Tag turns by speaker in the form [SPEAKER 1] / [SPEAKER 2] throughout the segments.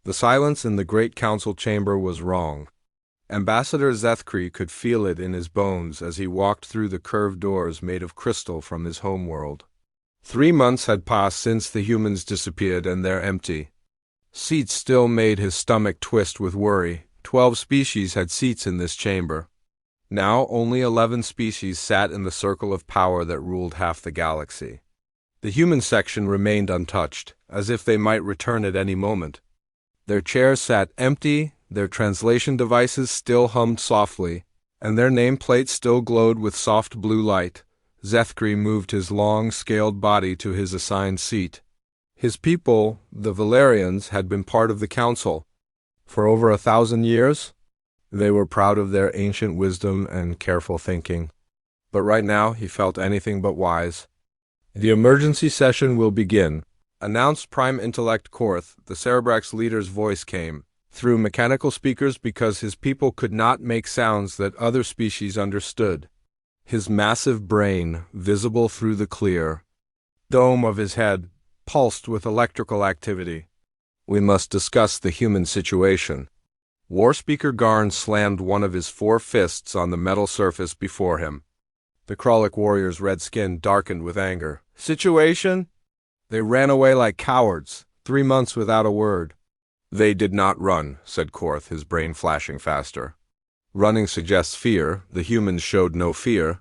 [SPEAKER 1] The silence in the great council chamber was wrong. Ambassador Zethkri could feel it in his bones as he walked through the curved doors made of crystal from his homeworld. 3 months had passed since the humans disappeared, and they're empty. Seats still made his stomach twist with worry. 12 species had seats in this chamber. Now only 11 species sat in the circle of power that ruled half the galaxy. The human section remained untouched, as if they might return at any moment. Their chairs sat empty, their translation devices still hummed softly, and their nameplates still glowed with soft blue light. Zethkri moved his long, scaled body to his assigned seat. His people, the Valerians, had been part of the council. For over 1,000 years, they were proud of their ancient wisdom and careful thinking. But right now, he felt anything but wise. "The emergency session will begin," announced Prime Intellect Korth. The Cerebrax leader's voice came through mechanical speakers because his people could not make sounds that other species understood. His massive brain, visible through the clear dome of his head, pulsed with electrical activity. "We must discuss the human situation." War Speaker Garn slammed one of his 4 fists on the metal surface before him. The Kralik warrior's red skin darkened with anger. "Situation?" "They ran away like cowards, 3 months without a word." "They did not run," said Korth, his brain flashing faster. "Running suggests fear. The humans showed no fear.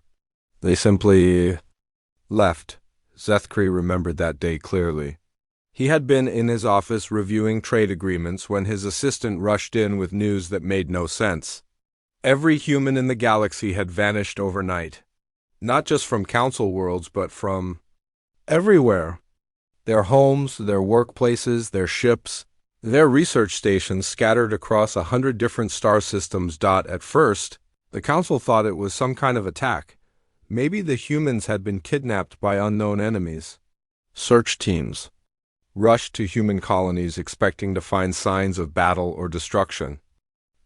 [SPEAKER 1] They simply left." Zethkri remembered that day clearly. He had been in his office reviewing trade agreements when his assistant rushed in with news that made no sense. Every human in the galaxy had vanished overnight. Not just from council worlds, but from everywhere. Their homes, their workplaces, their ships, their research stations scattered across 100 different star systems. At first, the council thought it was some kind of attack. Maybe the humans had been kidnapped by unknown enemies. Search teams rushed to human colonies expecting to find signs of battle or destruction.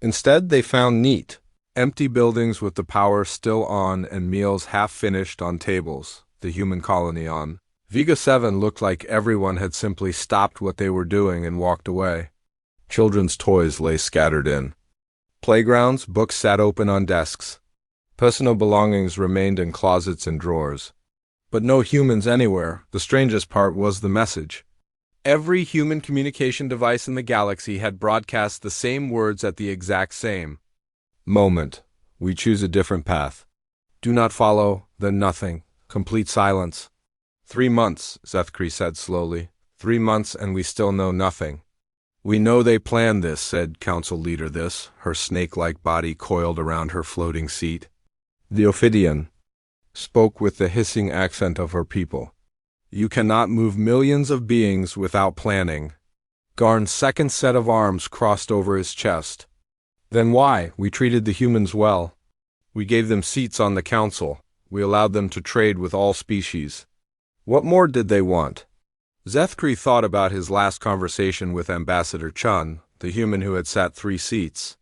[SPEAKER 1] Instead, they found neat, empty buildings with the power still on and meals half-finished on tables. The human colony on Vega 7 looked like everyone had simply stopped what they were doing and walked away. Children's toys lay scattered in playgrounds, books sat open on desks. Personal belongings remained in closets and drawers. But no humans anywhere. The strangest part was the message. Every human communication device in the galaxy had broadcast the same words at the exact same moment. "We choose a different path. Do not follow, then nothing. Complete silence." 3 months, Zethkri said slowly. 3 months and we still know nothing. "We know they planned this," said Council Leader This, her snake-like body coiled around her floating seat. The Ophidian spoke with the hissing accent of her people. "You cannot move millions of beings without planning." Garn's second set of arms crossed over his chest. "Then why? We treated the humans well. We gave them seats on the council. We allowed them to trade with all species. What more did they want?" Zethkri thought about his last conversation with Ambassador Chun, the human who had sat 3 seats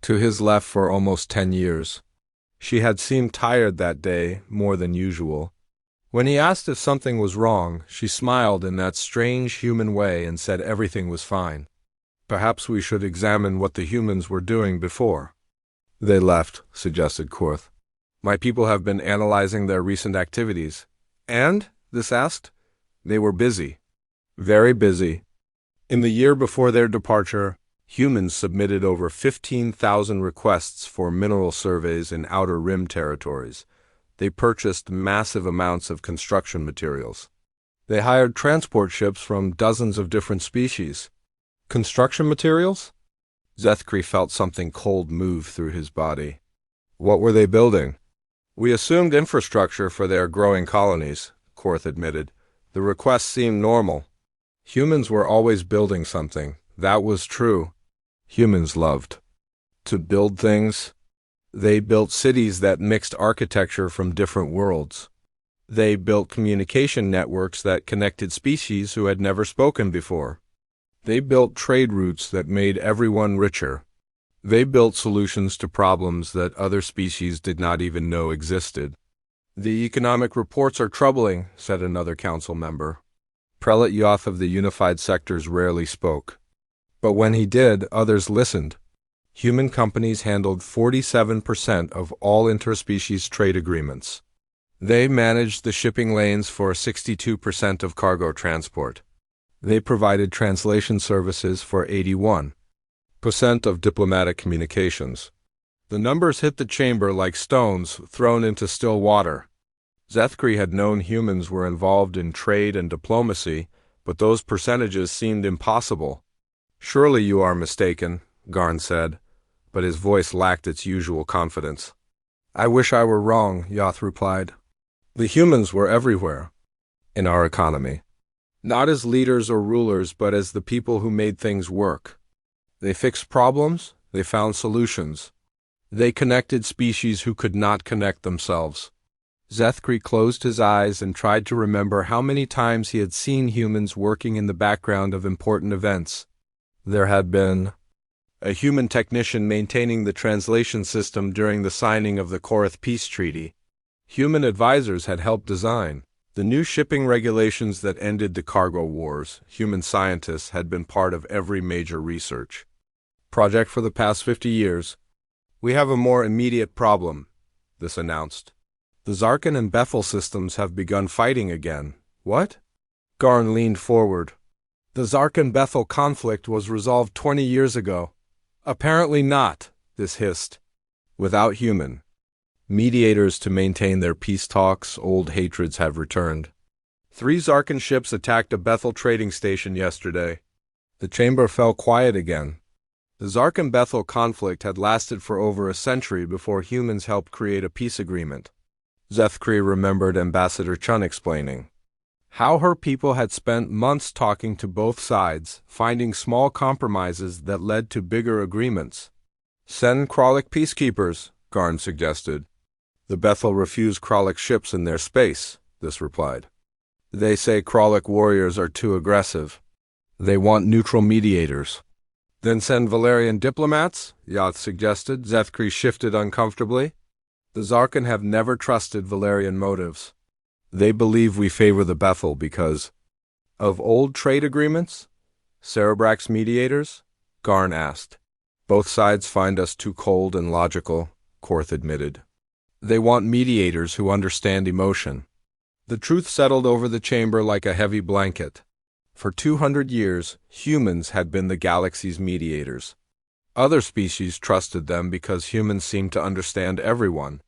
[SPEAKER 1] to his left for almost 10 years. She had seemed tired that day, more than usual. When he asked if something was wrong, she smiled in that strange human way and said everything was fine. "Perhaps we should examine what the humans were doing before." "They left," suggested Korth. "My people have been analyzing their recent activities." "And?" This asked. "They were busy. Very busy." In the year before their departure, humans submitted over 15,000 requests for mineral surveys in Outer Rim territories. They purchased massive amounts of construction materials. They hired transport ships from dozens of different species. Construction materials? Zethkri felt something cold move through his body. What were they building? "We assumed infrastructure for their growing colonies," Korth admitted. "The requests seemed normal. Humans were always building something. That was true. Humans loved to build things. They built cities that mixed architecture from different worlds. They built communication networks that connected species who had never spoken before. They built trade routes that made everyone richer. They built solutions to problems that other species did not even know existed." "The economic reports are troubling," said another council member. Prelate Yoth of the Unified Sectors rarely spoke. But when he did, others listened. Human companies handled 47% of all interspecies trade agreements. They managed the shipping lanes for 62% of cargo transport. They provided translation services for 81% of diplomatic communications. The numbers hit the chamber like stones thrown into still water. Zethkri had known humans were involved in trade and diplomacy, but those percentages seemed impossible. "Surely you are mistaken," Garn said, but his voice lacked its usual confidence. "I wish I were wrong," Yoth replied. "The humans were everywhere in our economy. Not as leaders or rulers, but as the people who made things work. They fixed problems, they found solutions. They connected species who could not connect themselves." Zethkri closed his eyes and tried to remember how many times he had seen humans working in the background of important events. There had been a human technician maintaining the translation system during the signing of the Korath Peace Treaty. Human advisors had helped design the new shipping regulations that ended the cargo wars. Human scientists had been part of every major research project for the past 50 years. "We have a more immediate problem," this announced. "The Zarkan and Bethel systems have begun fighting again." "What?" Garn leaned forward. "The Zarkan-Bethel conflict was resolved 20 years ago." "Apparently not," this hissed. "Without human mediators to maintain their peace talks, old hatreds have returned. 3 Zarkan ships attacked a Bethel trading station yesterday." The chamber fell quiet again. The Zarkan-Bethel conflict had lasted for over a century before humans helped create a peace agreement. Zethkri remembered Ambassador Chun explaining how her people had spent months talking to both sides, finding small compromises that led to bigger agreements. "Send Kralik peacekeepers," Garn suggested. "The Bethel refused Kralik ships in their space," this replied. "They say Kralik warriors are too aggressive. They want neutral mediators." "Then send Valerian diplomats," Yoth suggested. Zethkri shifted uncomfortably. "The Zarkan have never trusted Valerian motives. They believe we favor the Bethel because of old trade agreements." "Cerebrax mediators?" Garn asked. "Both sides find us too cold and logical," Korth admitted. "They want mediators who understand emotion." The truth settled over the chamber like a heavy blanket. For 200 years, humans had been the galaxy's mediators. Other species trusted them because humans seemed to understand everyone.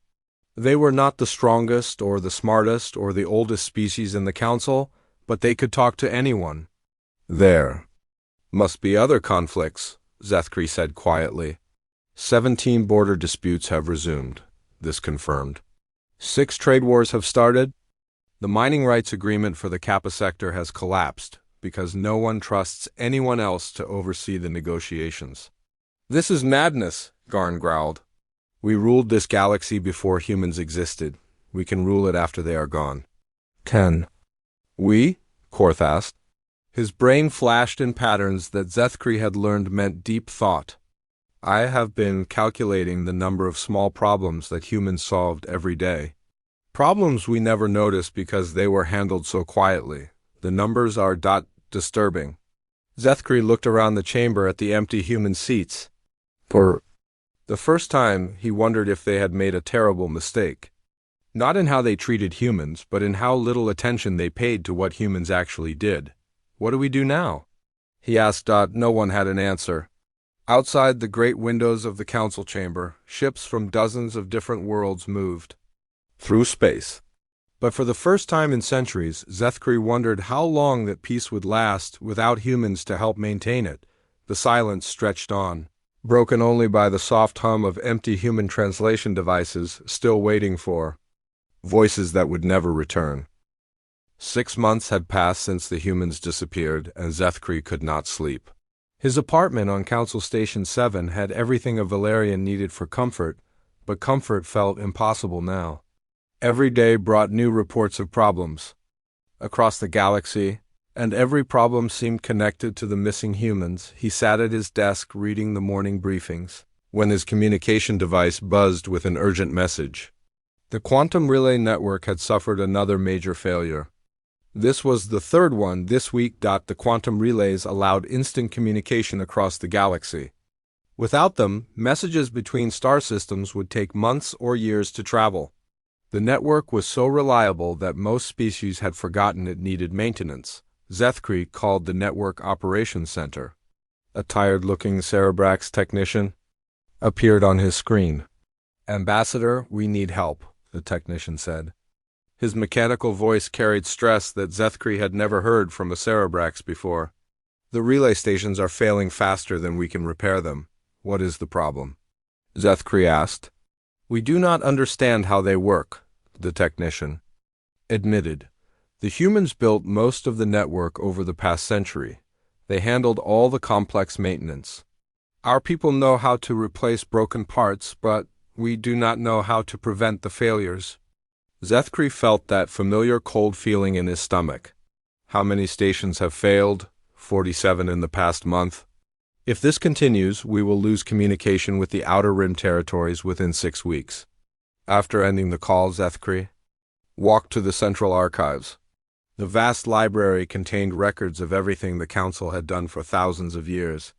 [SPEAKER 1] They were not the strongest or the smartest or the oldest species in the council, but they could talk to anyone. "There must be other conflicts," Zethkri said quietly. 17 border disputes have resumed, this confirmed. 6 trade wars have started. The mining rights agreement for the Kappa sector has collapsed because no one trusts anyone else to oversee the negotiations. "This is madness," Garn growled. "We ruled this galaxy before humans existed. We can rule it after they are gone." "Can we?" Korth asked. His brain flashed in patterns that Zethkri had learned meant deep thought. "I have been calculating the number of small problems that humans solved every day. Problems we never noticed because they were handled so quietly. The numbers are disturbing." Zethkri looked around the chamber at the empty human seats. For the first time, he wondered if they had made a terrible mistake. Not in how they treated humans, but in how little attention they paid to what humans actually did. "What do we do now?" he asked. No one had an answer. Outside the great windows of the council chamber, ships from dozens of different worlds moved through space. But for the first time in centuries, Zethkri wondered how long that peace would last without humans to help maintain it. The silence stretched on, broken only by the soft hum of empty human translation devices still waiting for voices that would never return. 6 months had passed since the humans disappeared, and Zethkri could not sleep. His apartment on Council Station 7 had everything a Valerian needed for comfort, but comfort felt impossible now. Every day brought new reports of problems across the galaxy, and every problem seemed connected to the missing humans. He sat at his desk reading the morning briefings when his communication device buzzed with an urgent message. The quantum relay network had suffered another major failure. This was the third one this week. The quantum relays allowed instant communication across the galaxy. Without them, messages between star systems would take months or years to travel. The network was so reliable that most species had forgotten it needed maintenance. Zethkri called the Network Operations Center. A tired-looking Cerebrax technician appeared on his screen. "Ambassador, we need help," the technician said. His mechanical voice carried stress that Zethkri had never heard from a Cerebrax before. "The relay stations are failing faster than we can repair them. What is the problem?" Zethkri asked. "We do not understand how they work," the technician admitted. "The humans built most of the network over the past century. They handled all the complex maintenance. Our people know how to replace broken parts, but we do not know how to prevent the failures." Zethkri felt that familiar cold feeling in his stomach. How many stations have failed? 47 in the past month. If this continues, we will lose communication with the Outer Rim territories within 6 weeks. After ending the call, Zethkri walked to the Central Archives. The vast library contained records of everything the Council had done for thousands of years.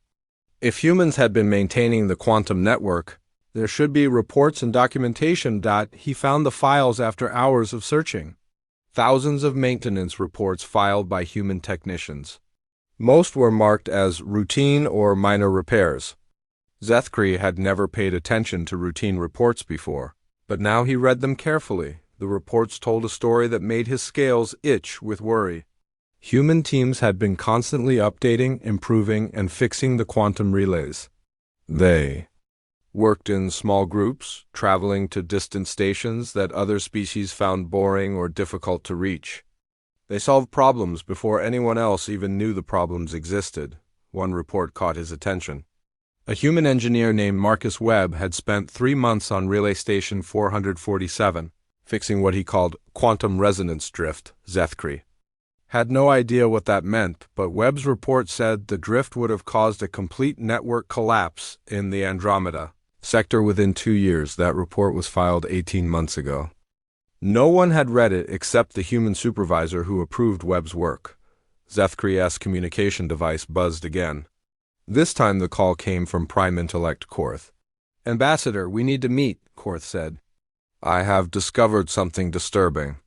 [SPEAKER 1] If humans had been maintaining the quantum network, there should be reports and documentation. He found the files after hours of searching. Thousands of maintenance reports filed by human technicians. Most were marked as routine or minor repairs. Zethkri had never paid attention to routine reports before, but now he read them carefully. The reports told a story that made his scales itch with worry. Human teams had been constantly updating, improving, and fixing the quantum relays. They worked in small groups, traveling to distant stations that other species found boring or difficult to reach. They solved problems before anyone else even knew the problems existed. One report caught his attention. A human engineer named Marcus Webb had spent 3 months on Relay Station 447, fixing what he called quantum resonance drift. Zethkri had no idea what that meant, but Webb's report said the drift would have caused a complete network collapse in the Andromeda sector within 2 years. That report was filed 18 months ago. No one had read it except the human supervisor who approved Webb's work. Zethkri's communication device buzzed again. This time the call came from Prime Intellect Korth. "Ambassador, we need to meet," Korth said. "I have discovered something disturbing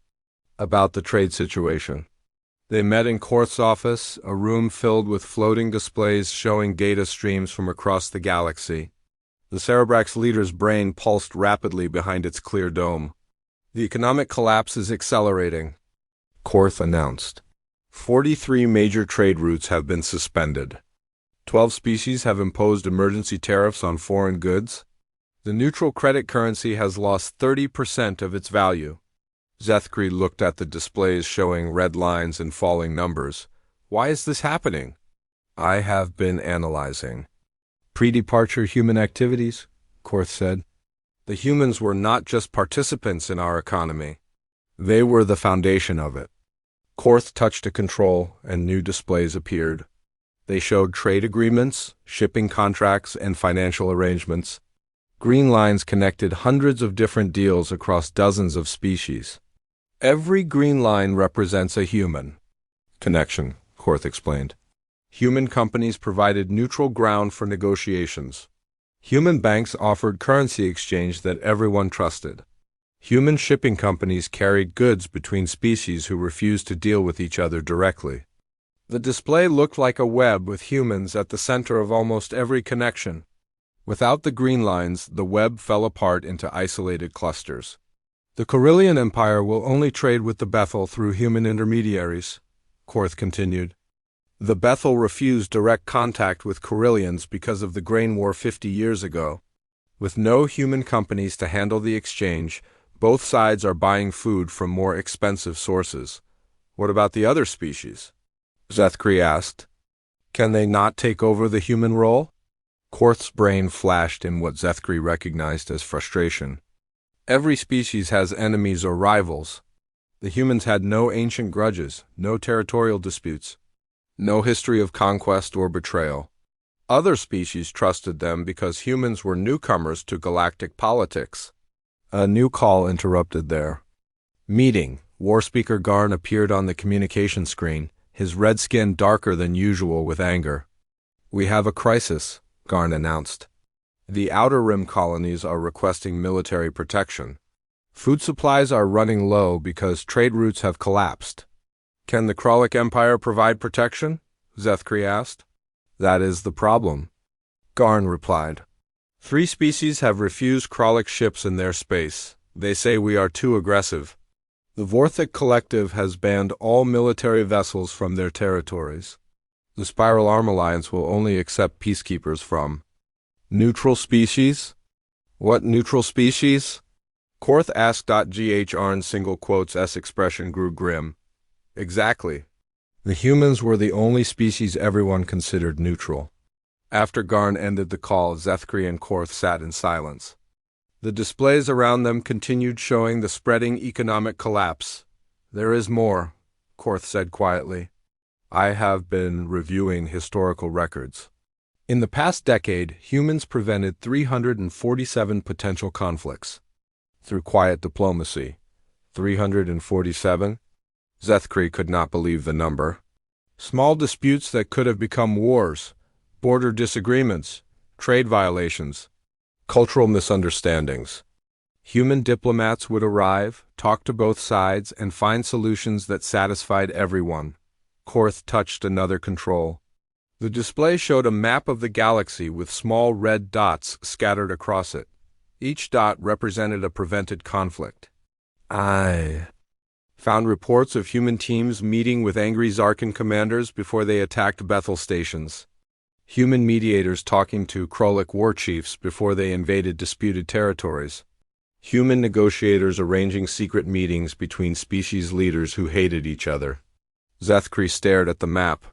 [SPEAKER 1] about the trade situation." They met in Korth's office, a room filled with floating displays showing data streams from across the galaxy. The Cerebrax leader's brain pulsed rapidly behind its clear dome. "The economic collapse is accelerating," Korth announced. 43 major trade routes have been suspended. 12 species have imposed emergency tariffs on foreign goods. The neutral credit currency has lost 30% of its value. Zethkri looked at the displays showing red lines and falling numbers. "Why is this happening?" "I have been analyzing pre-departure human activities," Korth said. "The humans were not just participants in our economy. They were the foundation of it." Korth touched a control, and new displays appeared. They showed trade agreements, shipping contracts, and financial arrangements. Green lines connected hundreds of different deals across dozens of species. Every green line represents a human connection, Korth explained. Human companies provided neutral ground for negotiations. Human banks offered currency exchange that everyone trusted. Human shipping companies carried goods between species who refused to deal with each other directly. The display looked like a web with humans at the center of almost every connection. Without the green lines, the web fell apart into isolated clusters. "The Corellian Empire will only trade with the Bethel through human intermediaries," Korth continued. "The Bethel refused direct contact with Corellians because of the grain war 50 years ago. With no human companies to handle the exchange, both sides are buying food from more expensive sources." "What about the other species?" Zethkri asked. "Can they not take over the human role?" Korth's brain flashed in what Zethkri recognized as frustration. Every species has enemies or rivals. The humans had no ancient grudges, no territorial disputes, no history of conquest or betrayal. Other species trusted them because humans were newcomers to galactic politics. A new call interrupted their meeting War Speaker Garn appeared on the communication screen, his red skin darker than usual with anger. "We have a crisis," Garn announced. "The Outer Rim colonies are requesting military protection. Food supplies are running low because trade routes have collapsed." "Can the Kralik Empire provide protection?" Zethkri asked. "That is the problem," Garn replied. "3 species have refused Kralik ships in their space. They say we are too aggressive. The Vorthik Collective has banned all military vessels from their territories. The Spiral Arm Alliance will only accept peacekeepers from neutral species." "What neutral species?" Korth asked. Grn single quotes S expression grew grim. "Exactly. The humans were the only species everyone considered neutral." After Garn ended the call, Zethkri and Korth sat in silence. The displays around them continued showing the spreading economic collapse. "There is more," Korth said quietly. "I have been reviewing historical records. In the past decade, humans prevented 347 potential conflicts. Through quiet diplomacy. 347? Zethkri could not believe the number. Small disputes that could have become wars, border disagreements, trade violations, cultural misunderstandings. Human diplomats would arrive, talk to both sides, and find solutions that satisfied everyone. Korth touched another control. The display showed a map of the galaxy with small red dots scattered across it. Each dot represented a prevented conflict. "I found reports of human teams meeting with angry Zarkan commanders before they attacked Bethel stations. Human mediators talking to Kralik war chiefs before they invaded disputed territories. Human negotiators arranging secret meetings between species leaders who hated each other." Zethkri stared at the map.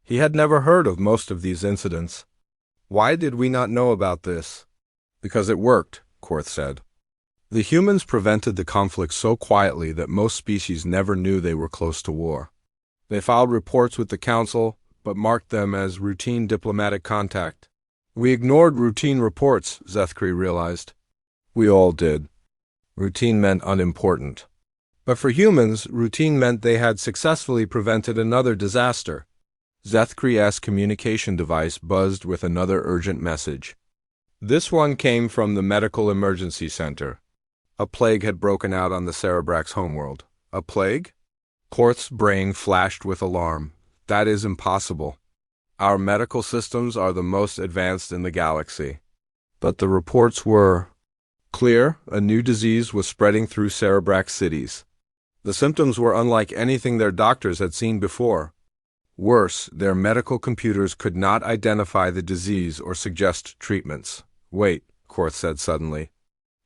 [SPEAKER 1] He had never heard of most of these incidents. "Why did we not know about this?" "Because it worked," Korth said. "The humans prevented the conflict so quietly that most species never knew they were close to war. They filed reports with the Council, but marked them as routine diplomatic contact. We ignored routine reports," Zethkri realized. "We all did. Routine meant unimportant. But for humans, routine meant they had successfully prevented another disaster." Zethkri's communication device buzzed with another urgent message. This one came from the Medical Emergency Center. A plague had broken out on the Cerebrax homeworld. "A plague?" Korth's brain flashed with alarm. "That is impossible. Our medical systems are the most advanced in the galaxy." But the reports were clear. A new disease was spreading through Cerebrax cities. The symptoms were unlike anything their doctors had seen before. Worse, their medical computers could not identify the disease or suggest treatments. "Wait," Korth said suddenly.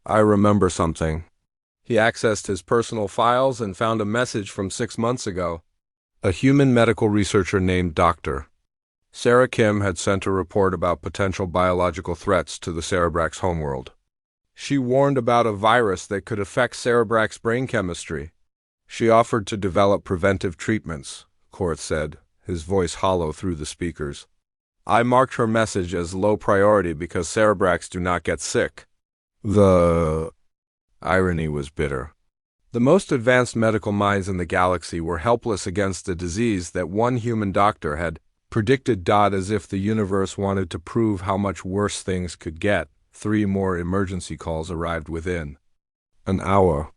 [SPEAKER 1] "I remember something." He accessed his personal files and found a message from 6 months ago. A human medical researcher named Dr. Sarah Kim had sent a report about potential biological threats to the Cerebrax homeworld. She warned about a virus that could affect Cerebrax brain chemistry. She offered to develop preventive treatments, Korth said, his voice hollow through the speakers. "I marked her message as low priority because Cerebrax do not get sick." The irony was bitter. The most advanced medical minds in the galaxy were helpless against a disease that one human doctor had predicted. As if the universe wanted to prove how much worse things could get, 3 more emergency calls arrived within an hour.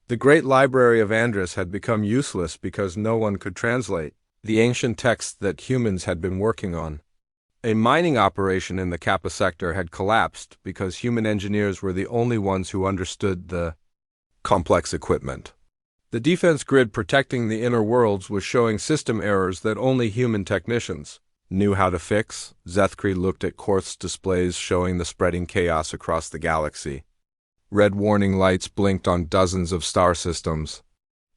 [SPEAKER 1] The great library of Andrus had become useless because no one could translate the ancient texts that humans had been working on. A mining operation in the Kappa sector had collapsed because human engineers were the only ones who understood the complex equipment. The defense grid protecting the inner worlds was showing system errors that only human technicians knew how to fix. Zethkri looked at Korth's displays showing the spreading chaos across the galaxy. Red warning lights blinked on dozens of star systems.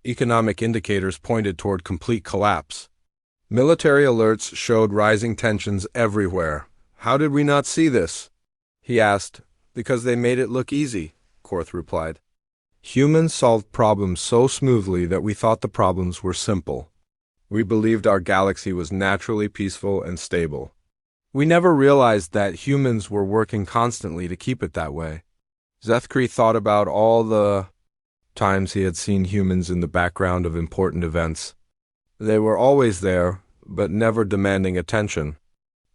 [SPEAKER 1] Economic indicators pointed toward complete collapse. Military alerts showed rising tensions everywhere. "How did we not see this?" he asked. "Because they made it look easy," Korth replied. "Humans solved problems so smoothly that we thought the problems were simple. We believed our galaxy was naturally peaceful and stable. We never realized that humans were working constantly to keep it that way." Zethkri thought about all the Times he had seen humans in the background of important events. They were always there, but never demanding attention.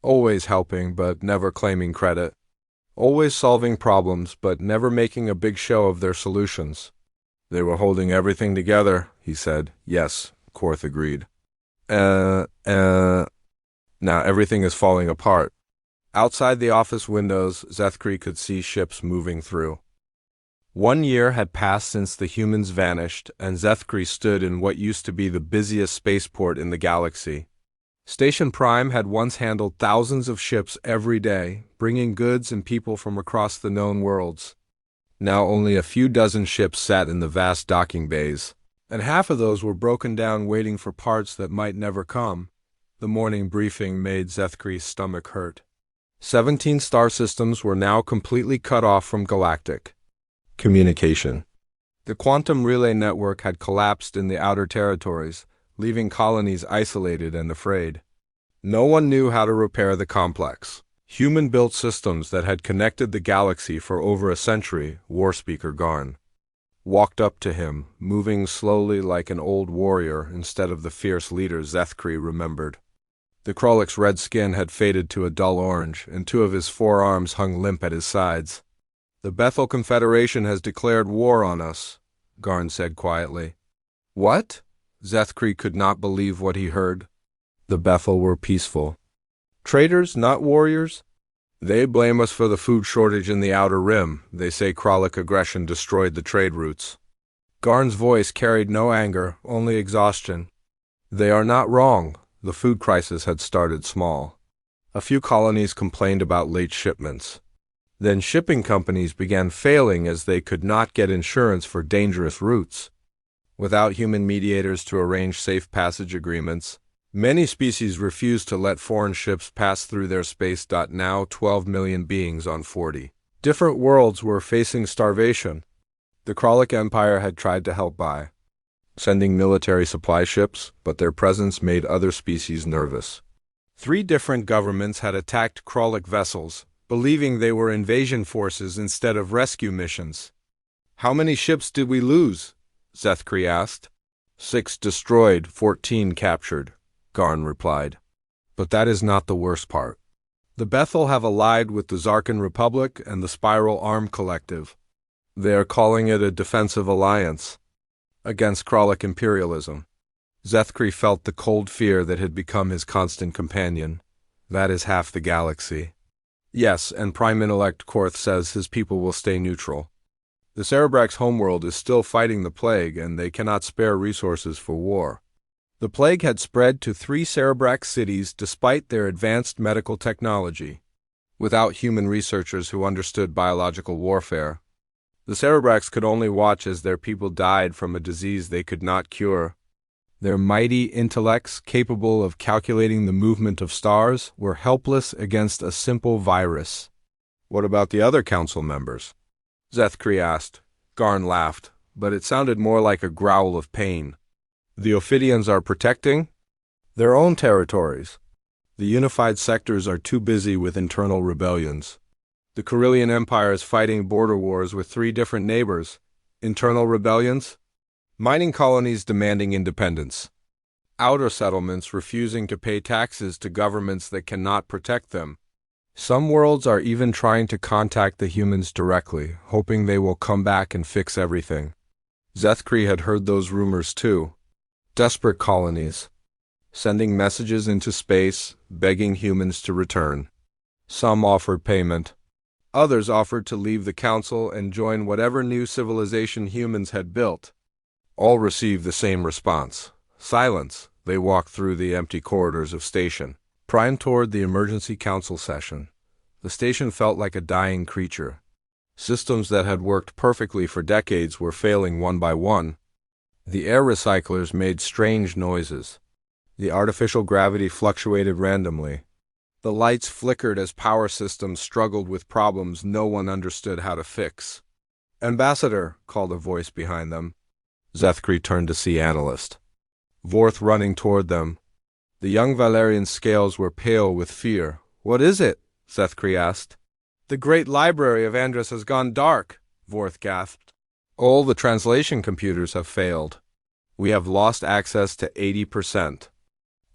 [SPEAKER 1] Always helping, but never claiming credit. Always solving problems, but never making a big show of their solutions. They were holding everything together, he said. Yes, Korth agreed. Now everything is falling apart. Outside the office windows, Zethkri could see ships moving through. 1 year had passed since the humans vanished, and Zethkri stood in what used to be the busiest spaceport in the galaxy. Station Prime had once handled thousands of ships every day, bringing goods and people from across the known worlds. Now only a few dozen ships sat in the vast docking bays, and half of those were broken down waiting for parts that might never come. The morning briefing made Zethkri's stomach hurt. 17 star systems were now completely cut off from galactic communication. The quantum relay network had collapsed in the outer territories, leaving colonies isolated and afraid. No one knew how to repair the complex, human-built systems that had connected the galaxy for over a century. Warspeaker Garn walked up to him, moving slowly like an old warrior instead of the fierce leader Zethkri remembered. The Krollic's red skin had faded to a dull orange, and 2 of his forearms hung limp at his sides. "The Bethel Confederation has declared war on us," Garn said quietly. "What?" Zethkri could not believe what he heard. The Bethel were peaceful. "Traitors, not warriors? They blame us for the food shortage in the Outer Rim. They say Krollic aggression destroyed the trade routes." Garn's voice carried no anger, only exhaustion. "They are not wrong. The food crisis had started small. A few colonies complained about late shipments. Then shipping companies began failing as they could not get insurance for dangerous routes. Without human mediators to arrange safe passage agreements, many species refused to let foreign ships pass through their space. Now 12 million beings on 40 different worlds were facing starvation. The Krollic Empire had tried to help by sending military supply ships, but their presence made other species nervous. 3 different governments had attacked Krollic vessels, believing they were invasion forces instead of rescue missions. "How many ships did we lose?" Zethkri asked. 6 destroyed, 14 captured, Garn replied. "But that is not the worst part. The Bethel have allied with the Zarkan Republic and the Spiral Arm Collective. They are calling it a defensive alliance against Krollic imperialism." Zethkri felt the cold fear that had become his constant companion. That is half the galaxy. Yes, and Prime-Intellect Korth says his people will stay neutral. The Cerebrax homeworld is still fighting the plague, and they cannot spare resources for war. The plague had spread to 3 Cerebrax cities despite their advanced medical technology. Without human researchers who understood biological warfare, the Cerebrax could only watch as their people died from a disease they could not cure. Their mighty intellects, capable of calculating the movement of stars, were helpless against a simple virus. "What about the other council members?" Zethkri asked. Garn laughed, but it sounded more like a growl of pain. "The Ophidians are protecting their own territories. The unified sectors are too busy with internal rebellions. The Carillion Empire is fighting border wars with 3 different neighbors. Internal rebellions? Mining colonies demanding independence. Outer settlements refusing to pay taxes to governments that cannot protect them. Some worlds are even trying to contact the humans directly, hoping they will come back and fix everything." Zethkri had heard those rumors too. Desperate colonies, sending messages into space, begging humans to return. Some offered payment. Others offered to leave the council and join whatever new civilization humans had built. All received the same response: silence. They walked through the empty corridors of station Prime toward the emergency council session. The station felt like a dying creature. Systems that had worked perfectly for decades were failing one by one. The air recyclers made strange noises. The artificial gravity fluctuated randomly. The lights flickered as power systems struggled with problems no one understood how to fix. "Ambassador," called a voice behind them. Zethkri turned to see Analyst Vorth running toward them. The young Valerian's scales were pale with fear. "What is it?" Zethkri asked. "The great library of Andros has gone dark," Vorth gasped. All the translation computers have failed. We have lost access to 80%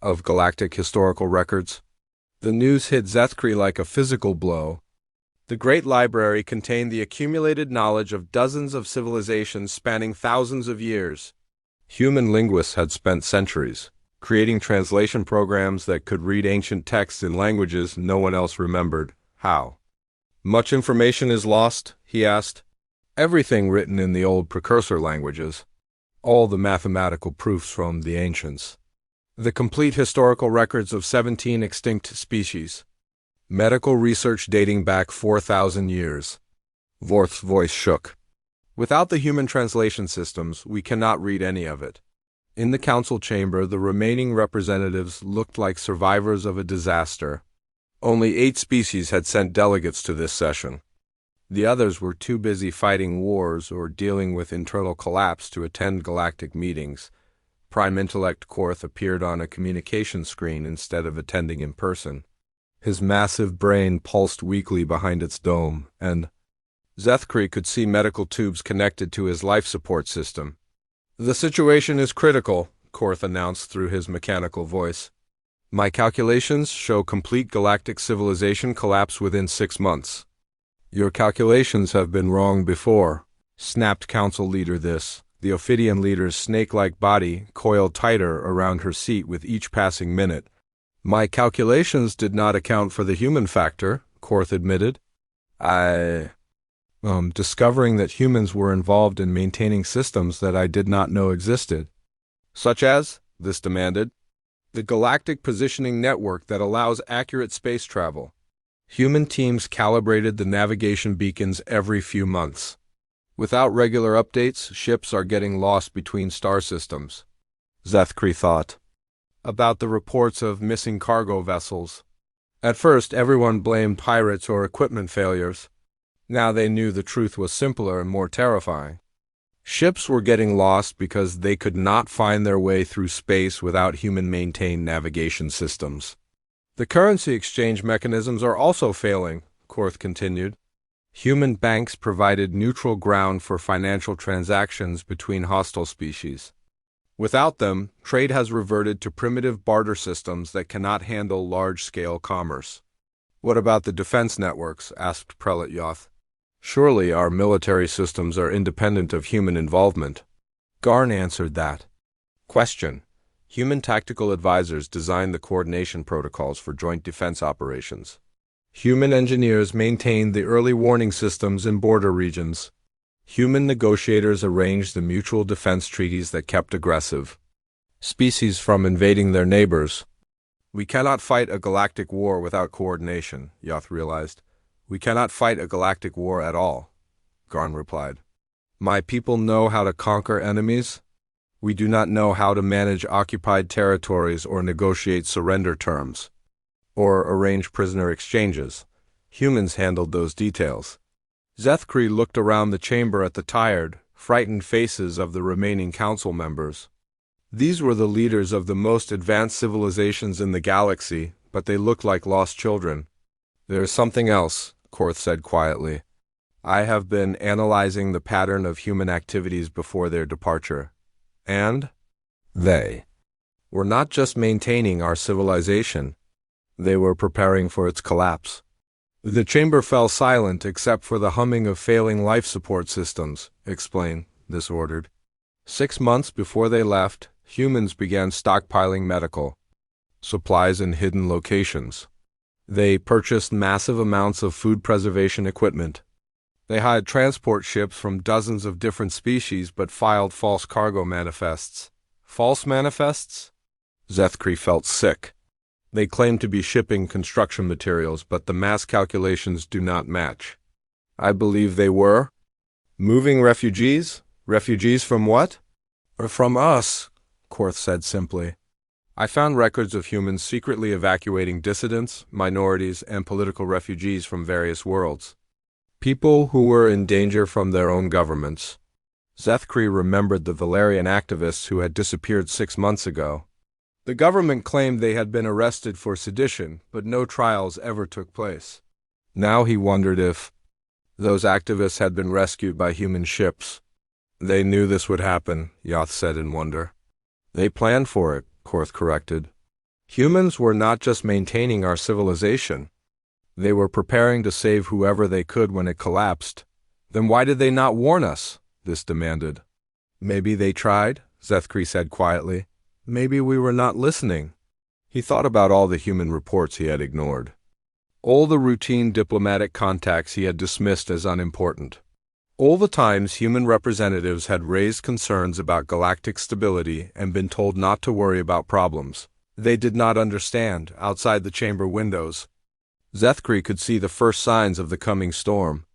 [SPEAKER 1] of galactic historical records. The news hit Zethkri like a physical blow. The Great Library contained the accumulated knowledge of dozens of civilizations spanning thousands of years. Human linguists had spent centuries creating translation programs that could read ancient texts in languages no one else remembered. How much information is lost? He asked. Everything written in the old precursor languages. All the mathematical proofs from the ancients. The complete historical records of 17 extinct species. Medical research dating back 4,000 years. Vorth's voice shook. Without the human translation systems, we cannot read any of it. In the council chamber, the remaining representatives looked like survivors of a disaster. Only 8 species had sent delegates to this session. The others were too busy fighting wars or dealing with internal collapse to attend galactic meetings. Prime Intellect Korth appeared on a communication screen instead of attending in person. His massive brain pulsed weakly behind its dome, and Zethkri could see medical tubes connected to his life support system. "The situation is critical," Korth announced through his mechanical voice. "My calculations show complete galactic civilization collapse within 6 months." "Your calculations have been wrong before," snapped Council Leader This. The Ophidian leader's snake-like body coiled tighter around her seat with each passing minute. "My calculations did not account for the human factor," Korth admitted. Discovering that humans were involved in maintaining systems that I did not know existed." "Such as?" This demanded. "The galactic positioning network that allows accurate space travel. Human teams calibrated the navigation beacons every few months. Without regular updates, ships are getting lost between star systems." Zethkri thought about the reports of missing cargo vessels. At first, everyone blamed pirates or equipment failures. Now they knew the truth was simpler and more terrifying. Ships were getting lost because they could not find their way through space without human-maintained navigation systems. "The currency exchange mechanisms are also failing," Korth continued. "Human banks provided neutral ground for financial transactions between hostile species. Without them, trade has reverted to primitive barter systems that cannot handle large-scale commerce." "What about the defense networks?" asked Prelate Yoth. "Surely our military systems are independent of human involvement." Garn answered that. Question: Human tactical advisors designed the coordination protocols for joint defense operations. Human engineers maintained the early warning systems in border regions. Human negotiators arranged the mutual defense treaties that kept aggressive species from invading their neighbors. "We cannot fight a galactic war without coordination," Yoth realized. "We cannot fight a galactic war at all," Garn replied. "My people know how to conquer enemies. We do not know how to manage occupied territories or negotiate surrender terms, or arrange prisoner exchanges. Humans handled those details." Zethkri looked around the chamber at the tired, frightened faces of the remaining council members. These were the leaders of the most advanced civilizations in the galaxy, but they looked like lost children. "There is something else," Korth said quietly. "I have been analyzing the pattern of human activities before their departure, and they were not just maintaining our civilization, they were preparing for its collapse." The chamber fell silent except for the humming of failing life support systems. "Explain," This ordered. 6 months before they left, humans began stockpiling medical supplies in hidden locations. They purchased massive amounts of food preservation equipment. They hired transport ships from dozens of different species but filed false cargo manifests. False manifests? Zethkri felt sick. They claimed to be shipping construction materials, but the mass calculations do not match. I believe they were. Moving refugees? Refugees from what? Or from us, Korth said simply. I found records of humans secretly evacuating dissidents, minorities, and political refugees from various worlds. People who were in danger from their own governments. Zethkri remembered the Valerian activists who had disappeared 6 months ago. The government claimed they had been arrested for sedition, but no trials ever took place. Now he wondered if those activists had been rescued by human ships. They knew this would happen, Yoth said in wonder. They planned for it, Korth corrected. Humans were not just maintaining our civilization. They were preparing to save whoever they could when it collapsed. Then why did they not warn us? This demanded. Maybe they tried, Zethkri said quietly. Maybe we were not listening. He thought about all the human reports he had ignored. All the routine diplomatic contacts he had dismissed as unimportant. All the times human representatives had raised concerns about galactic stability and been told not to worry about problems they did not understand outside the chamber windows. Zethkri could see the first signs of the coming storm.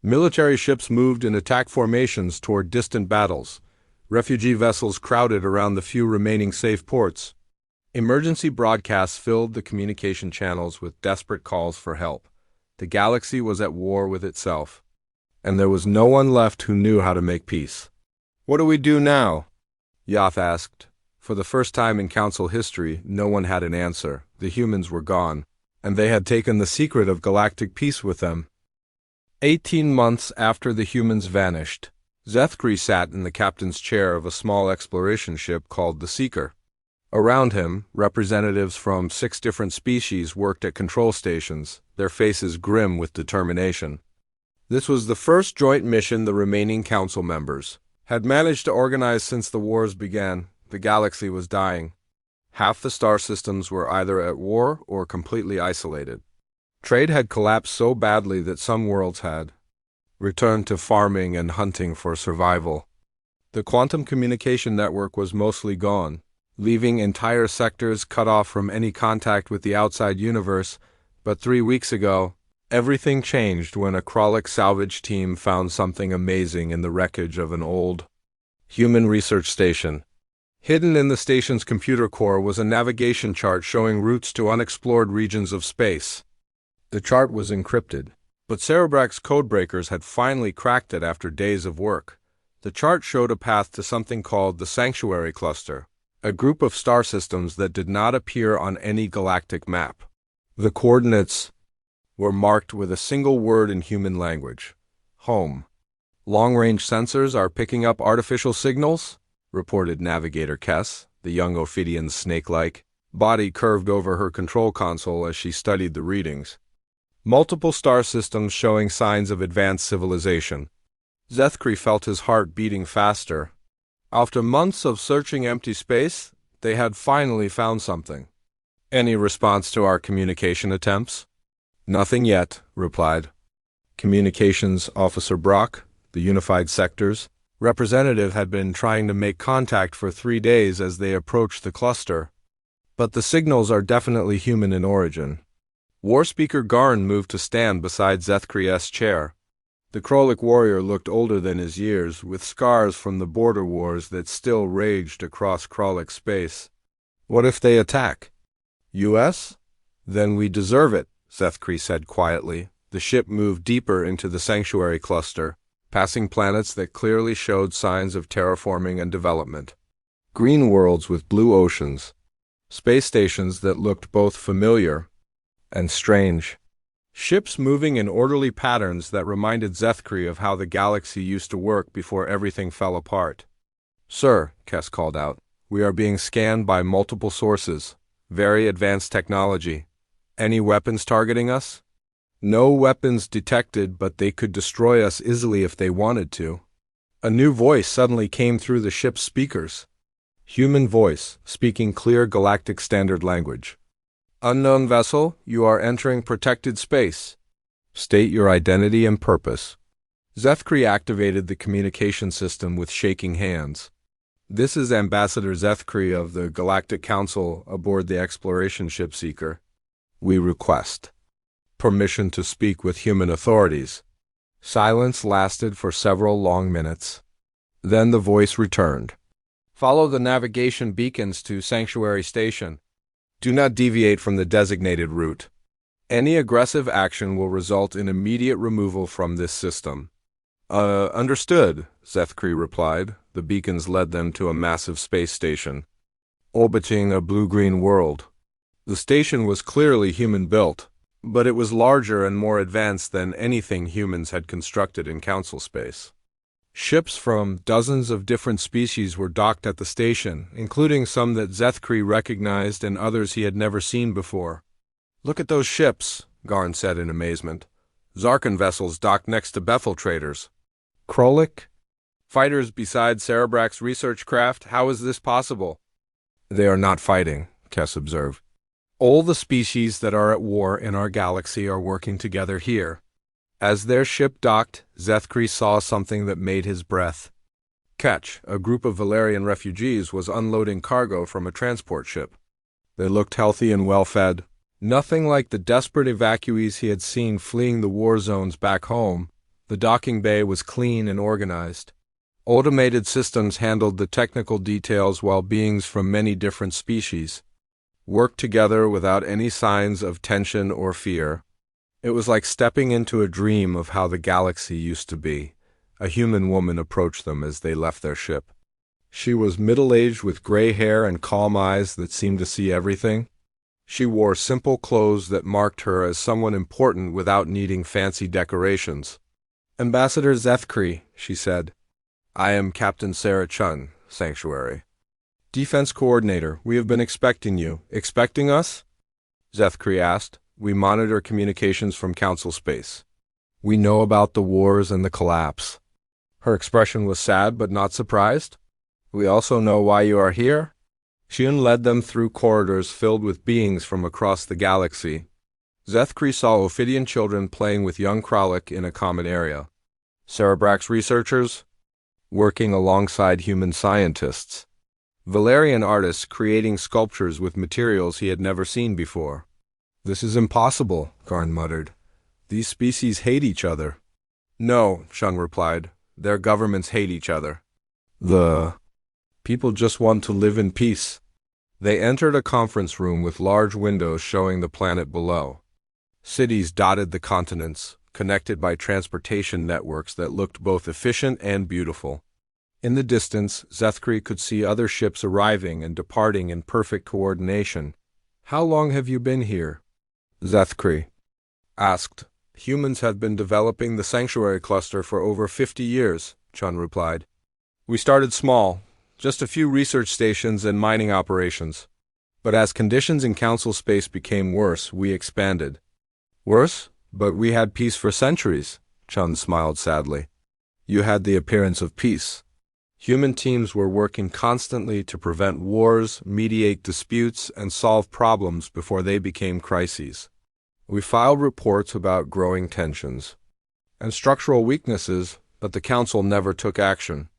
[SPEAKER 1] Military ships moved in attack formations toward distant battles. Refugee vessels crowded around the few remaining safe ports. Emergency broadcasts filled the communication channels with desperate calls for help. The galaxy was at war with itself, and there was no one left who knew how to make peace. What do we do now? Yoth asked. For the first time in Council history, no one had an answer. The humans were gone, and they had taken the secret of galactic peace with them. 18 months after the humans vanished, Zethkri sat in the captain's chair of a small exploration ship called the Seeker. Around him, representatives from 6 different species worked at control stations, their faces grim with determination. This was the first joint mission the remaining council members had managed to organize since the wars began. The galaxy was dying. Half the star systems were either at war or completely isolated. Trade had collapsed so badly that some worlds had returned to farming and hunting for survival. The quantum communication network was mostly gone, leaving entire sectors cut off from any contact with the outside universe. But 3 weeks ago, everything changed when a Kralik salvage team found something amazing in the wreckage of an old human research station. Hidden in the station's computer core was a navigation chart showing routes to unexplored regions of space. The chart was encrypted, but Cerebrak's codebreakers had finally cracked it after days of work. The chart showed a path to something called the Sanctuary Cluster, a group of star systems that did not appear on any galactic map. The coordinates were marked with a single word in human language: home. Long-range sensors are picking up artificial signals, reported Navigator Kess, the young Ophidian's snake-like body curved over her control console as she studied the readings. Multiple star systems showing signs of advanced civilization. Zethkri felt his heart beating faster. After months of searching empty space, they had finally found something. Any response to our communication attempts? Nothing yet, replied Communications Officer Brock, the Unified Sector's representative had been trying to make contact for 3 days as they approached the cluster. But the signals are definitely human in origin. War Speaker Garn moved to stand beside Zethkri's chair. The Kralik warrior looked older than his years, with scars from the border wars that still raged across Kralik space. What if they attack? U.S.? Then we deserve it, Zethkri said quietly. The ship moved deeper into the Sanctuary Cluster, passing planets that clearly showed signs of terraforming and development. Green worlds with blue oceans. Space stations that looked both familiar and strange. Ships moving in orderly patterns that reminded Zethkri of how the galaxy used to work before everything fell apart. Sir, Kess called out, we are being scanned by multiple sources. Very advanced technology. Any weapons targeting us? No weapons detected, but they could destroy us easily if they wanted to. A new voice suddenly came through the ship's speakers. Human voice, speaking clear galactic standard language. Unknown vessel, you are entering protected space. State your identity and purpose. Zethkri activated the communication system with shaking hands. This is Ambassador Zethkri of the Galactic Council aboard the exploration ship Seeker. We request permission to speak with human authorities. Silence lasted for several long minutes. Then the voice returned. Follow the navigation beacons to Sanctuary Station. Do not deviate from the designated route. Any aggressive action will result in immediate removal from this system. Understood, Zethkri replied. The beacons led them to a massive space station, orbiting a blue-green world. The station was clearly human-built, but it was larger and more advanced than anything humans had constructed in council space. Ships from dozens of different species were docked at the station, including some that Zethkri recognized and others he had never seen before. "Look at those ships," Garn said in amazement. "Zarkan vessels docked next to Bethel traders. Krolik? Fighters beside Cerebrax's research craft? How is this possible?" "They are not fighting," Kess observed. "All the species that are at war in our galaxy are working together here." As their ship docked, Zethkri saw something that made his breath catch. A group of Valerian refugees was unloading cargo from a transport ship. They looked healthy and well-fed. Nothing like the desperate evacuees he had seen fleeing the war zones back home. The docking bay was clean and organized. Automated systems handled the technical details while beings from many different species worked together without any signs of tension or fear. It was like stepping into a dream of how the galaxy used to be. A human woman approached them as they left their ship. She was middle-aged with gray hair and calm eyes that seemed to see everything. She wore simple clothes that marked her as someone important without needing fancy decorations. "Ambassador Zethkri," she said. "I am Captain Sarah Chun, Sanctuary. Defense Coordinator, we have been expecting you." "Expecting us?" Zethkri asked. "We monitor communications from Council space. We know about the wars and the collapse." Her expression was sad but not surprised. "We also know why you are here." Xian led them through corridors filled with beings from across the galaxy. Zethkri saw Ophidian children playing with young Kralik in a common area. Cerebrax researchers working alongside human scientists. Valerian artists creating sculptures with materials he had never seen before. "This is impossible," Garn muttered. "These species hate each other." "No," Chung replied. "Their governments hate each other. The people just want to live in peace." They entered a conference room with large windows showing the planet below. Cities dotted the continents, connected by transportation networks that looked both efficient and beautiful. In the distance, Zethkri could see other ships arriving and departing in perfect coordination. "How long have you been here?" Zethkri asked. "Humans have been developing the Sanctuary Cluster for over 50 years, Chun replied. "We started small, just a few research stations and mining operations. But as conditions in Council space became worse, we expanded." "Worse? But we had peace for centuries," Chun smiled sadly. "You had the appearance of peace." Human teams were working constantly to prevent wars, mediate disputes, and solve problems before they became crises. We filed reports about growing tensions and structural weaknesses, but the Council never took action.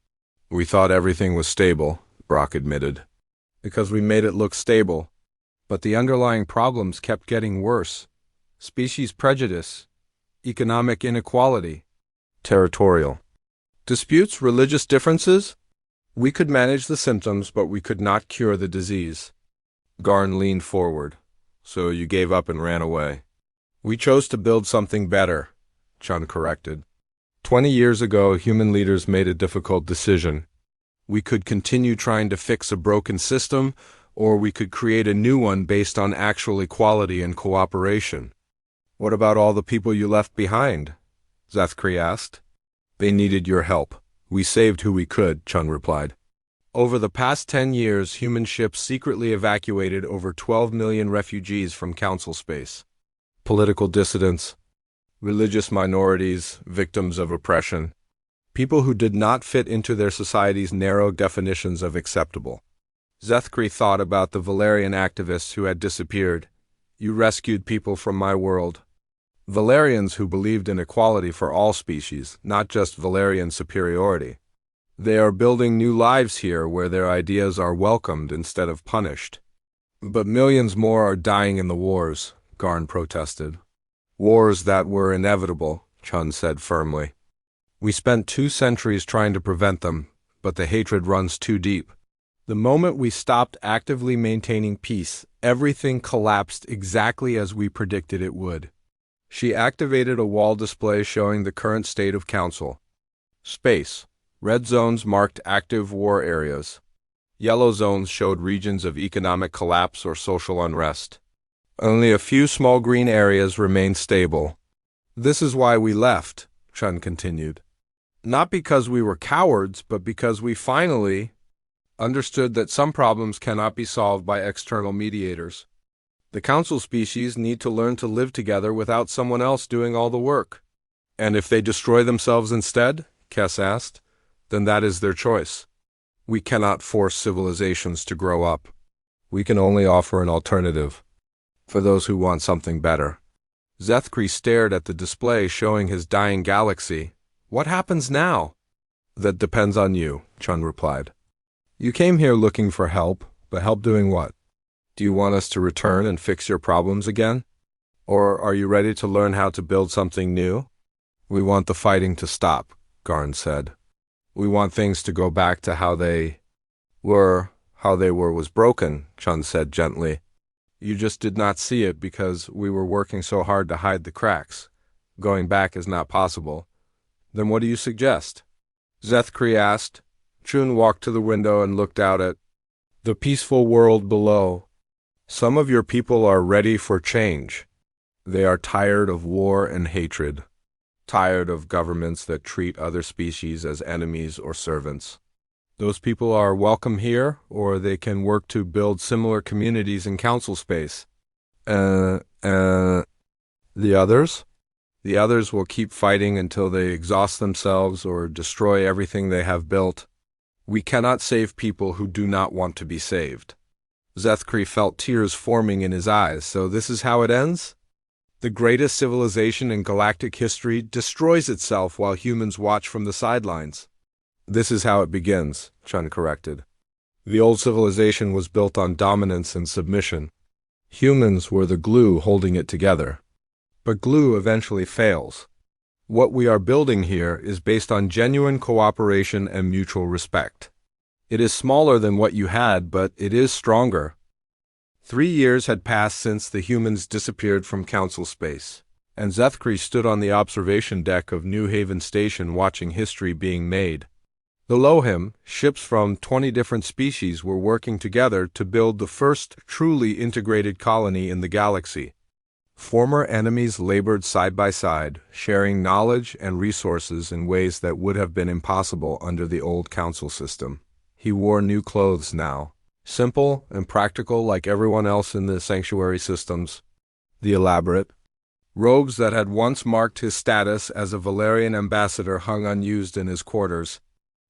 [SPEAKER 1] "We thought everything was stable," Brock admitted, "because we made it look stable. But the underlying problems kept getting worse. Species prejudice, economic inequality, territorial disputes, religious differences. We could manage the symptoms, but we could not cure the disease." Garn leaned forward. "So you gave up and ran away?" "We chose to build something better," Chun corrected. 20 years ago, human leaders made a difficult decision. We could continue trying to fix a broken system, or we could create a new one based on actual equality and cooperation. "What about all the people you left behind?" Zethkri asked. "They needed your help. We saved who we could," Chun replied. Over the past 10 years, human ships secretly evacuated over 12 million refugees from Council space. Political dissidents, religious minorities, victims of oppression, people who did not fit into their society's narrow definitions of acceptable. Zethkri thought about the Valerian activists who had disappeared. "You rescued people from my world." Valerians who believed in equality for all species, not just Valerian superiority. They are building new lives here where their ideas are welcomed instead of punished. "But millions more are dying in the wars," Garn protested. "Wars that were inevitable," Chun said firmly. "We spent 2 centuries trying to prevent them, but the hatred runs too deep. The moment we stopped actively maintaining peace, everything collapsed exactly as we predicted it would." She activated a wall display showing the current state of Council. Space. Red zones marked active war areas. Yellow zones showed regions of economic collapse or social unrest. Only a few small green areas remained stable. "This is why we left," Chun continued. Not because we were cowards, but because we finally understood that some problems cannot be solved by external mediators. The council species need to learn to live together without someone else doing all the work. And if they destroy themselves instead, Kess asked, then that is their choice. We cannot force civilizations to grow up. We can only offer an alternative for those who want something better. Zethkri stared at the display showing his dying galaxy. What happens now? That depends on you, Chun replied. You came here looking for help, but help doing what? Do you want us to return and fix your problems again? Or are you ready to learn how to build something new? We want the fighting to stop, Garn said. We want things to go back to how they were. How they were was broken, Chun said gently. You just did not see it because we were working so hard to hide the cracks. Going back is not possible. Then what do you suggest? Zethkri asked. Chun walked to the window and looked out at the peaceful world below. Some of your people are ready for change. They are tired of war and hatred, tired of governments that treat other species as enemies or servants. Those people are welcome here, or they can work to build similar communities in council space. The others? The others will keep fighting until they exhaust themselves or destroy everything they have built. We cannot save people who do not want to be saved. Zethkri felt tears forming in his eyes. So this is how it ends? The greatest civilization in galactic history destroys itself while humans watch from the sidelines. This is how it begins, Chun corrected. The old civilization was built on dominance and submission. Humans were the glue holding it together. But glue eventually fails. What we are building here is based on genuine cooperation and mutual respect. It is smaller than what you had, but it is stronger. 3 years had passed since the humans disappeared from council space, and Zethkri stood on the observation deck of New Haven Station watching history being made. Below him, ships from 20 different species were working together to build the first truly integrated colony in the galaxy. Former enemies labored side by side, sharing knowledge and resources in ways that would have been impossible under the old council system. He wore new clothes now, simple and practical like everyone else in the sanctuary systems. The elaborate robes that had once marked his status as a Valerian ambassador hung unused in his quarters.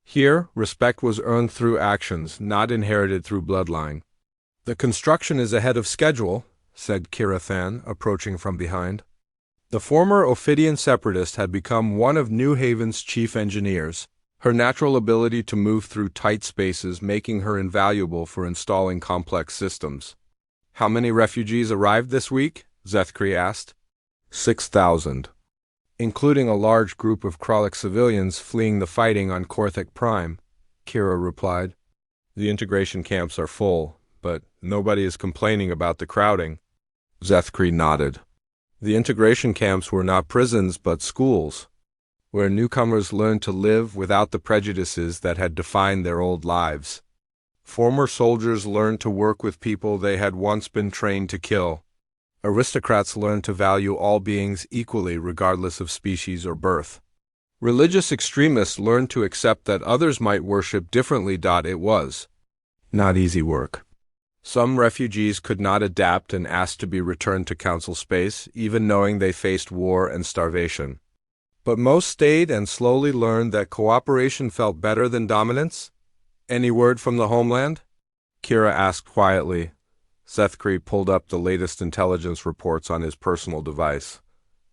[SPEAKER 1] Here, respect was earned through actions, not inherited through bloodline. The construction is ahead of schedule, said Kira Than, approaching from behind. The former Ophidian separatist had become one of New Haven's chief engineers, her natural ability to move through tight spaces making her invaluable for installing complex systems. How many refugees arrived this week? Zethkri asked. 6,000. Including a large group of Kralik civilians fleeing the fighting on Korthik Prime, Kira replied. The integration camps are full, but nobody is complaining about the crowding. Zethkri nodded. The integration camps were not prisons but schools, where newcomers learned to live without the prejudices that had defined their old lives. Former soldiers learned to work with people they had once been trained to kill. Aristocrats learned to value all beings equally regardless of species or birth. Religious extremists learned to accept that others might worship differently. It was not easy work. Some refugees could not adapt and asked to be returned to council space, even knowing they faced war and starvation. But most stayed and slowly learned that cooperation felt better than dominance. Any word from the homeland? Kira asked quietly. Zethkri pulled up the latest intelligence reports on his personal device.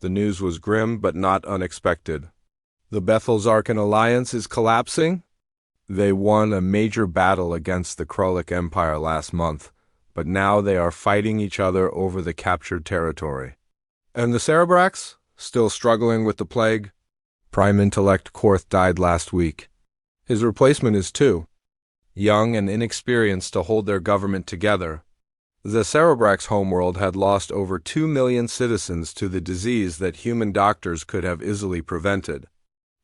[SPEAKER 1] The news was grim but not unexpected. The Bethel-Zarkan alliance is collapsing? They won a major battle against the Kralik Empire last month, but now they are fighting each other over the captured territory. And the Cerebrax? Still struggling with the plague? Prime Intellect Korth died last week. His replacement is too young and inexperienced to hold their government together. The Cerebrax homeworld had lost over 2 million citizens to the disease that human doctors could have easily prevented.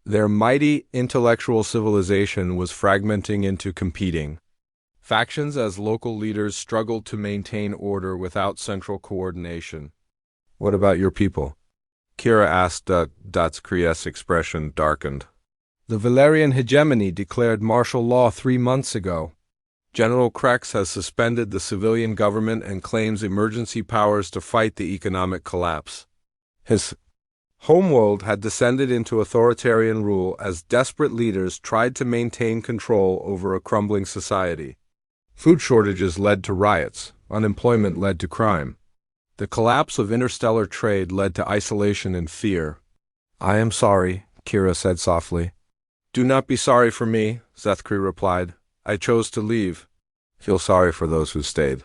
[SPEAKER 1] Their mighty intellectual civilization was fragmenting into competing factions as local leaders struggled to maintain order without central coordination. What about your people? Kira asked. Zethkri's expression darkened. The Valerian hegemony declared martial law 3 months ago. General Krex has suspended the civilian government and claims emergency powers to fight the economic collapse. His homeworld had descended into authoritarian rule as desperate leaders tried to maintain control over a crumbling society. Food shortages led to riots, unemployment led to crime. The collapse of interstellar trade led to isolation and fear. "I am sorry," Kira said softly. "Do not be sorry for me," Zethkri replied. "I chose to leave. Feel sorry for those who stayed.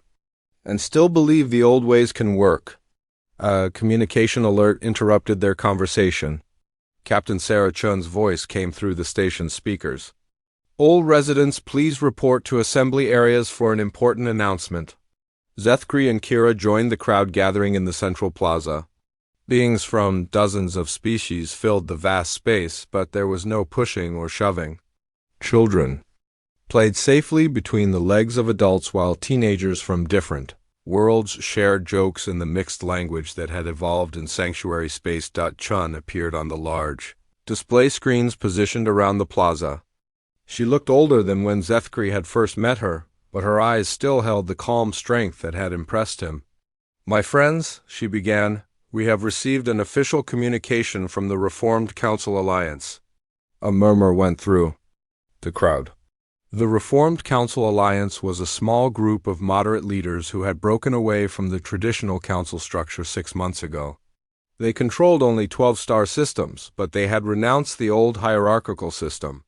[SPEAKER 1] And still believe the old ways can work." A communication alert interrupted their conversation. Captain Sarah Chun's voice came through the station's speakers. "All residents, please report to assembly areas for an important announcement." Zethkri and Kira joined the crowd gathering in the central plaza. Beings from dozens of species filled the vast space, but there was no pushing or shoving. Children played safely between the legs of adults while teenagers from different worlds shared jokes in the mixed language that had evolved in sanctuary space. Chun appeared on the large display screens positioned around the plaza. She looked older than when Zethkri had first met her, but her eyes still held the calm strength that had impressed him. "My friends," she began, "we have received an official communication from the Reformed Council Alliance." A murmur went through the crowd. The Reformed Council Alliance was a small group of moderate leaders who had broken away from the traditional council structure 6 months ago. They controlled only 12 star systems, but they had renounced the old hierarchical system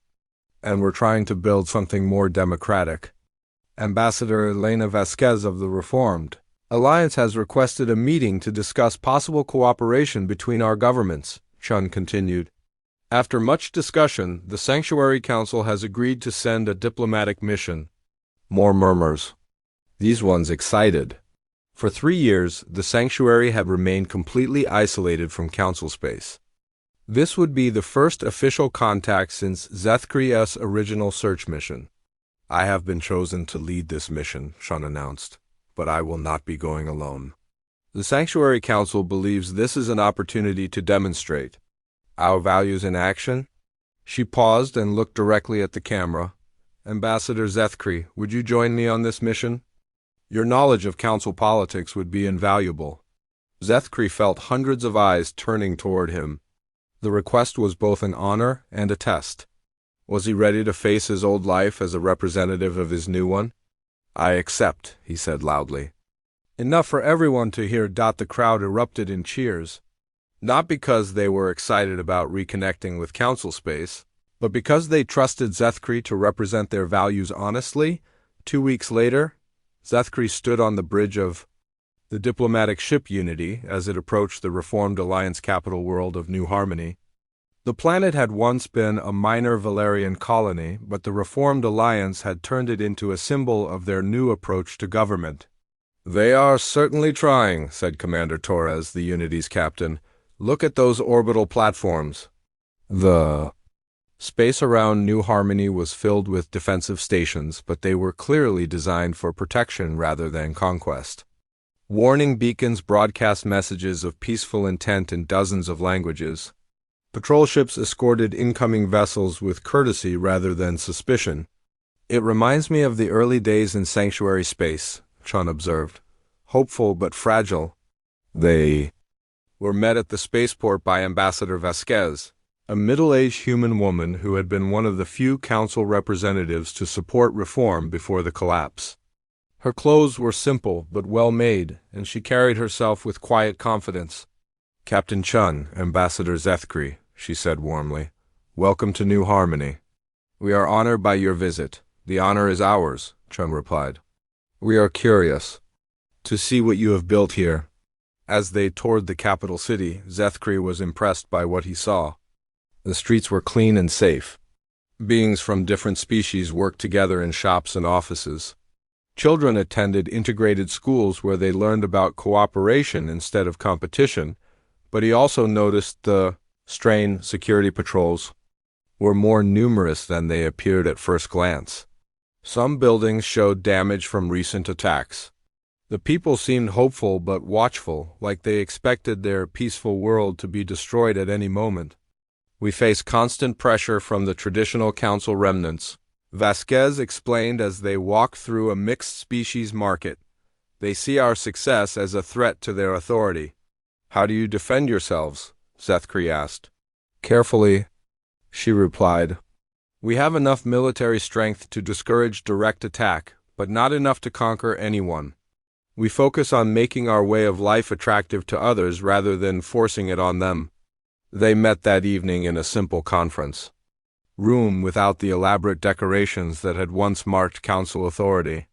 [SPEAKER 1] and were trying to build something more democratic. Ambassador Elena Vasquez of the Reformed Alliance has requested a meeting to discuss possible cooperation between our governments, Chun continued. After much discussion, the Sanctuary Council has agreed to send a diplomatic mission. More murmurs. These ones excited. For 3 years, the Sanctuary had remained completely isolated from Council space. This would be the first official contact since Zethkri's original search mission. "I have been chosen to lead this mission," Chun announced, "but I will not be going alone." The Sanctuary Council believes this is an opportunity to demonstrate our values in action. She paused and looked directly at the camera. "Ambassador Zethkri, would you join me on this mission? Your knowledge of council politics would be invaluable." Zethkri felt hundreds of eyes turning toward him. The request was both an honor and a test. Was he ready to face his old life as a representative of his new one? "I accept," he said loudly. Enough for everyone to hear. The crowd erupted in cheers. Not because they were excited about reconnecting with council space, but because they trusted Zethkri to represent their values honestly. 2 weeks later, Zethkri stood on the bridge of the diplomatic ship Unity as it approached the Reformed Alliance capital world of New Harmony. The planet had once been a minor Valerian colony, but the Reformed Alliance had turned it into a symbol of their new approach to government. "They are certainly trying," said Commander Torres, the Unity's captain. "Look at those orbital platforms." The space around New Harmony was filled with defensive stations, but they were clearly designed for protection rather than conquest. Warning beacons broadcast messages of peaceful intent in dozens of languages. Patrol ships escorted incoming vessels with courtesy rather than suspicion. "It reminds me of the early days in sanctuary space," Chun observed. "Hopeful but fragile." They were met at the spaceport by Ambassador Vasquez, a middle-aged human woman who had been one of the few council representatives to support reform before the collapse. Her clothes were simple but well-made, and she carried herself with quiet confidence. "Captain Chun, Ambassador Zethkri," she said warmly. "Welcome to New Harmony. We are honored by your visit." "The honor is ours," Chun replied. "We are curious to see what you have built here." As they toured the capital city, Zethkri was impressed by what he saw. The streets were clean and safe. Beings from different species worked together in shops and offices. Children attended integrated schools where they learned about cooperation instead of competition, but he also noticed the strain security patrols were more numerous than they appeared at first glance. Some buildings showed damage from recent attacks. The people seemed hopeful but watchful, like they expected their peaceful world to be destroyed at any moment. We face constant pressure from the traditional council remnants, Vasquez explained as they walked through a mixed-species market. They see our success as a threat to their authority. How do you defend yourselves? Zethkri asked. Carefully, she replied. We have enough military strength to discourage direct attack, but not enough to conquer anyone. We focus on making our way of life attractive to others rather than forcing it on them. They met that evening in a simple conference room without the elaborate decorations that had once marked council authority.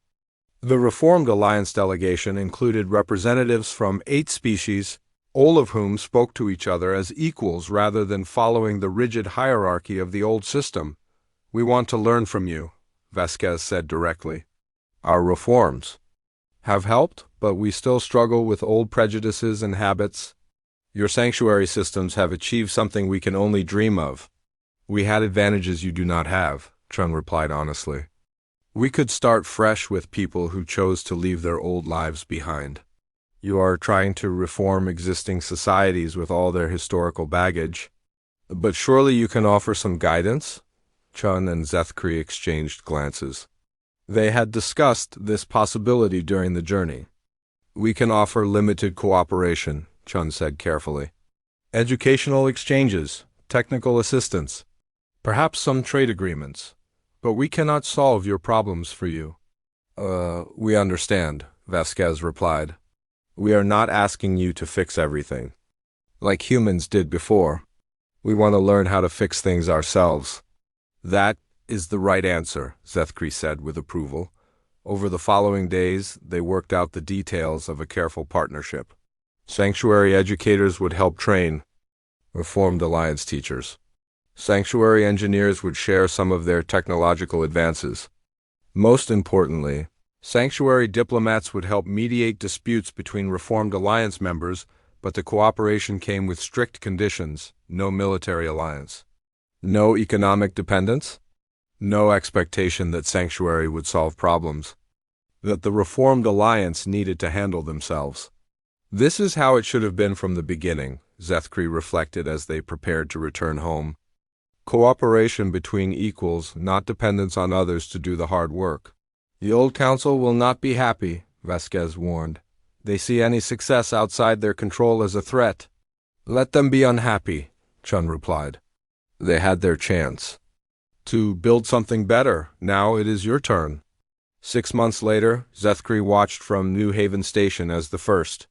[SPEAKER 1] The Reformed Alliance delegation included representatives from 8 species, all of whom spoke to each other as equals rather than following the rigid hierarchy of the old system. We want to learn from you, Vasquez said directly. Our reforms have helped, but we still struggle with old prejudices and habits. Your sanctuary systems have achieved something we can only dream of. We had advantages you do not have, Chung replied honestly. We could start fresh with people who chose to leave their old lives behind. You are trying to reform existing societies with all their historical baggage. But surely you can offer some guidance? Chun and Zethkri exchanged glances. They had discussed this possibility during the journey. We can offer limited cooperation, Chun said carefully. Educational exchanges, technical assistance, perhaps some trade agreements. But we cannot solve your problems for you. We understand, Vasquez replied. We are not asking you to fix everything, like humans did before. We want to learn how to fix things ourselves. That is the right answer, Zethkri said with approval. Over the following days, they worked out the details of a careful partnership. Sanctuary educators would help train Reformed Alliance teachers. Sanctuary engineers would share some of their technological advances. Most importantly, sanctuary diplomats would help mediate disputes between Reformed Alliance members, but the cooperation came with strict conditions: no military alliance, no economic dependence, no expectation that Sanctuary would solve problems, that the Reformed Alliance needed to handle themselves. This is how it should have been from the beginning, Zethkri reflected as they prepared to return home. Cooperation between equals, not dependence on others to do the hard work. The old council will not be happy, Vasquez warned. They see any success outside their control as a threat. Let them be unhappy, Chun replied. They had their chance to build something better. Now it is your turn. 6 months later, Zethkri watched from New Haven Station as the first